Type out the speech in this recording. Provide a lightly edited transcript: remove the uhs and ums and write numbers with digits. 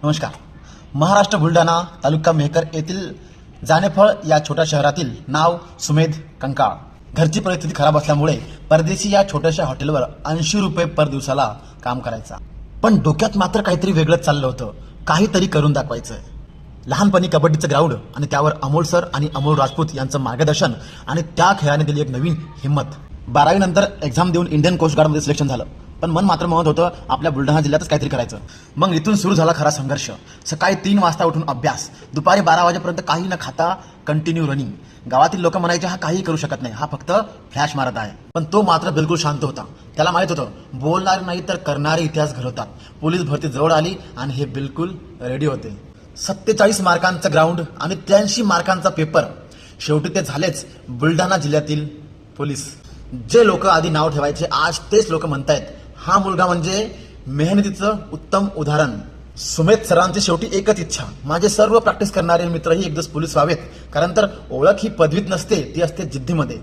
नमस्कार. महाराष्ट्र बुलढाणा तालुका मेहकर येथील जानेफळ या छोट्या शहरातील नाव सुमेध कंकाळ. घरची परिस्थिती खराब असल्यामुळे परदेशी या छोट्याशा हॉटेलवर 80 रुपये पर दिवसाला काम करायचा. पण डोक्यात मात्र काहीतरी वेगळंच चाललं होतं. काहीतरी करून दाखवायचं. लहानपणी कबड्डीचं ग्राउंड आणि त्यावर अमोल सर आणि अमोल राजपूत यांचं मार्गदर्शन आणि त्या खेळाने दिली एक नवीन हिंमत. 12वी नंतर एक्झाम देऊन इंडियन कोस्ट गार्डमध्ये सिलेक्शन झालं. पण मन मात्र म्हणत होतं आपल्या बुलढाणा जिल्ह्यातच काहीतरी करायचं. मग इथून सुरू झाला खरा संघर्ष. सकाळी 3 वाजता उठून अभ्यास, दुपारी 12 वाजेपर्यंत काही न खाता कंटिन्यू रनिंग. गावातील लोक म्हणायचे हा काही करू शकत नाही, हा फक्त फ्लॅश मारत आहे. पण तो मात्र बिलकुल शांत होता. त्याला माहित होतं बोलणारे नाही तर करणारे इतिहास घडवतात. पोलीस भरती जवळ आली आणि हे बिलकुल रेडी होते. 47 मार्कांचं ग्राउंड आणि 83 मार्कांचा पेपर. शेवटी ते झालेच बुलढाणा जिल्ह्यातील पोलीस. जे लोक आधी नाव ठेवायचे आज तेच लोक म्हणतायत हा मुलगा म्हणजे मेहनतीचं उत्तम उदाहरण. सुमेध सरांची शेवटी एकच इच्छा, माझे सर्व प्रॅक्टिस करणारे मित्रही एक दिवस पोलीस व्हावेत. कारण तर ओळख ही पदवीत नसते, ती असते जिद्दीमध्ये.